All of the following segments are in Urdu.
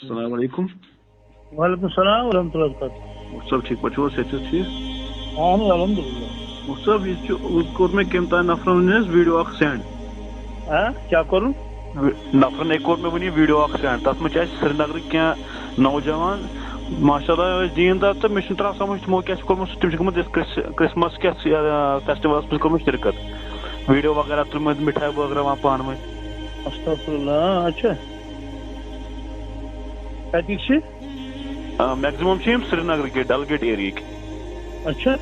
السلام علیکم. وعلیکم السلام ورحمۃ اللہ وبرکاتہ. مفتی صاحب ٹھیک پٲٹھۍ چھِو حظ؟ صحت ٹھیٖک؟ اہن حظ الحمدللہ. مفتی صاحب یہِ چھُ کوٚر مےٚ کٔمۍ تانۍ نفرن وٕنۍ حظ ویٖڈیو اکھ سینڈ. کیا کرُن؟ نفرن أکۍ کوٚر مےٚ وٕنی ویٖڈیو اکھ سینڈ. تتھ منٛز چھِ اَسہِ سرینگرٕکۍ کینٛہہ نوجوان ماشاء اللہ ٲسۍ دیٖندار تہٕ مےٚ چھُنہٕ تران سمجھ تِمو کیٛاہ چھُ کوٚرمُت. تِم چھِ گٔمٕتۍ یتھ کرسمس کیٛاہ فیسٹِولس منٛز کوٚرمُت شرکت. ویٖڈیو وغیرہ تُلمٕتۍ مِٹھایہِ بٲگراوان پانہٕ ؤنۍ. استغفراللہ. اچھا کتِکۍ چھِ؟ میکزِمم چھِ یِم سرینگرٕکۍ ڈل گیٹ ایریاہٕکۍ. اچھا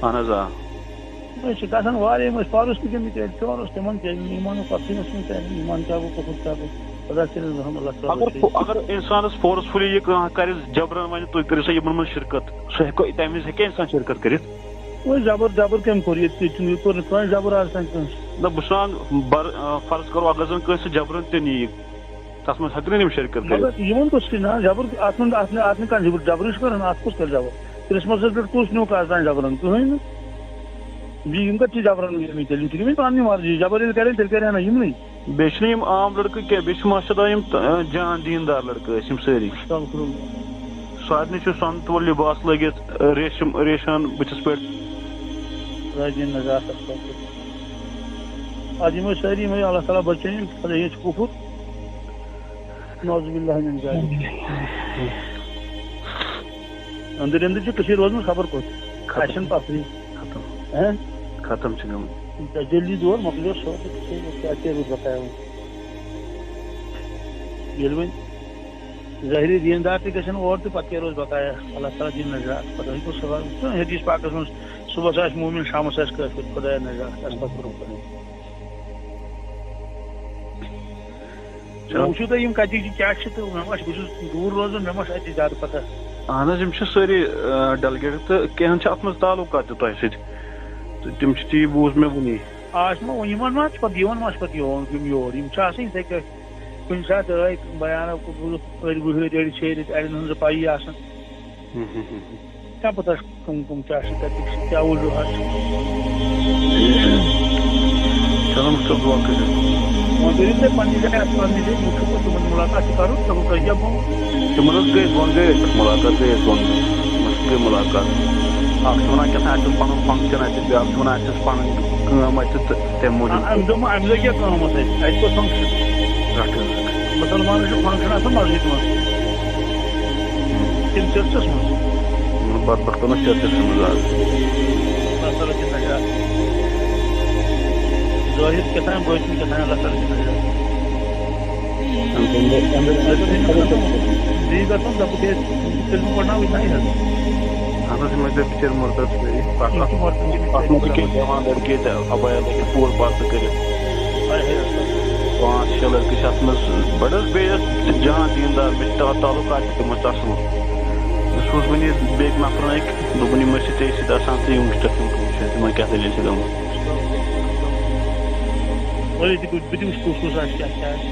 اہن حظ آ. أسۍ چھِ گژھان واریاہ یِم ٲسۍ پرُس تہِ گٔمٕتۍ ییٚتہِ چورس تِمن کیٛازِ ایٖمانُک پتہٕ چھُنہٕ ایٖمان کیٛاہ گوٚو کوٚرمُت کیٛاہ گوٚو خۄدا کٔرِنۍ رحم اللہ تعالیٰ. اگر انسانس فورسفُلی یہِ کانٛہہ کرِ جبرن وَنہِ تُہۍ کٔرِو سا یِمن منٛز شرکت سُہ ہٮ۪کو تمہِ وِزِ ہٮ۪کہِ انسان شرکت کٔرِتھ. وۄنۍ جبر کٔمۍ کوٚر ییٚتہِ یہِ کوٚر نہٕ کٲنٛسہِ جبر آز تانۍ کٲنٛسہِ. نہ بہٕ چھُس فرض کرو اگر زن کٲنٛسہِ جبرن تہِ نِیہِ تتھ منٛز ہٮ۪کہٕ یِم شرکت مگر کٔرِتھ. یِمن کُس چھُ نا جبر اتھ منٛز اتھ نہٕ کانٛہہ جبرٕے چھُ کران. اتھ کُس کرِ جبر؟ کرسمسس پٮ۪ٹھ کُس نیوٗکھ آز تانۍ جبرن؟ کٕہٕنۍ نہٕ. یِم کتہِ چھِ جبرن گٔمٕتۍ تیٚلہِ یِم چھِ گٔمٕتۍ پننہِ مرضی. جبر ییٚلہِ کرن تیٚلہِ کرن نا یِمنٕے. بیٚیہِ چھِنہٕ یِم عام لڑکہٕ کینٛہہ بیٚیہِ چھِ ماشاء اللہ یِم جان دیٖندار لڑکہٕ ٲسۍ یِم سٲری. سارنٕے چھُ سۄنہٕ تول لِباس لٲگِتھ ریشان بٕتھِس پٮ۪ٹھ. آز یِم ٲسۍ سٲری یِمے اللہ تعالیٰ بچٲیِن. خۄدا ہیٚچھ کُفُر نعوذ باللہ من ذالک. أنٛدٕرۍ أنٛدٕرۍ چھِ کٔشیٖر روزمٕژ خبر کوٚت. اَسہِ چھنہٕ پتہٕے. ختم چھِ گٔمٕتۍ. جلدی دور مۄکلیو سورُے. کیٛاہ کیٛاہ روٗد بقایا وۄنۍ. ییٚلہِ وۄنۍ ظٲہری دیٖندار تہِ گژھن اور تہٕ پتہٕ کیٛاہ روزِ بقایا. اللہ تعالیٰ دِیِن نجات. خۄدا ہیٚکو سوال حدیٖث پاکس منٛز صبحس آسہِ موٗمِن شامس آسہِ کٲفِر. خۄدایا نجات. وٕچھِو تُہۍ یِم کتِکۍ چھِ کیٛاہ چھِ تہٕ مےٚ ما چھِ بہٕ چھُس دوٗر روزان مےٚ ما چھِ اَتہِ زیادٕ پتہ. اہن حظ یِم چھِ سٲری ڈلگیٹ تہٕ کینٛہن چھِ اتھ منٛز تعلُقات تہِ تۄہہِ سۭتۍ تہٕ تِم چھِ تی بوٗز مےٚ وُنی. آز ما یِمن ما چھِ پتہٕ یِوان ما چھِ پتہٕ یِم یور. یِم چھِ آسان یِتھٕے کٲٹھۍ کُنہِ ساتہٕ ٲے بیانا أڑۍ وٕہٕرۍ أڑۍ شیٖرِتھ اَڑٮ۪ن ہٕنٛز پَیی آسان. کیٛاہ پتہ کٕم کیٛاہ چھِ تَتِکۍ چھِ کیٛاہ وجوٗہات چھِ. چلو مُفتُل دُعا کٔرِو. وۄنۍ کٔرِو تُہۍ پننہِ جایہِ اَتھ پننہِ جایہِ وٕچھو پتہٕ تِمن مُلاقات چھِ کرُن. تِمن تۄہہِ کیٛاہ گوٚو؟ تِمن حظ گٔے دۄن گٔے أسۍ مُلاقات گٔے أسۍ دۄن گٔے مُلاقات. اکھ چھُ ونان کیٛاہ تام اَسہِ اوس پنُن فنٛکشن اَتہِ بیٛاکھ چھُ ونان اَسہِ ٲس پنٕنۍ کٲم اَتہِ تہٕ تَمہِ موٗجوٗب. اَمہِ دۄہ کیٛاہ کٲم ٲس اَتہِ؟ اَتہِ کوٚر فنٛکشن. مُسلمانن چھُ فنٛکشن آسان مسجد منٛز کِنہٕ چٔرچس منٛز؟ بدبختن اوس چٔرچس منٛز آز. اللہ تعالیٰ دِیِن نجات. ظٲہِر کیٛاہ تام بٲطِن کیٛاہ تام اللہ تعالیٰ دِیِن نجات. بیٚیہِ گژھُن دَپُکھ ہے تیٚلہِ پرناوٕے نَیہِ حظ. اہن حظ یِم ٲسۍ بِچٲرۍ مُردَر سٲری. اتھ منٛز چھِ کینٛہہ جوان لڑکے تہِ ابیا لٲگِتھ پوٗرٕ پردٕ کٔرِتھ. 5-6 لڑکہٕ چھِ اتھ منٛز بڑٕ حظ بیٚیہِ ٲسۍ جان دیٖندار. مےٚ چھِ تعلُقات تہِ تِمن سۭتۍ اصٕل. بہٕ سوٗز وُنہِ بیٚکہِ نفرن أکۍ دوٚپُن یِم ٲسۍ ژےٚ سۭتۍ آسان تہٕ یِم وٕچھتکھ تِم وٕچھتھ تِمن کیٛاہ دٔلیٖل چھِ گٔمٕژ. بہٕ تہِ وٕچھِ کُس کُس آسہِ کیٛاہ کیٛاہ آسہِ.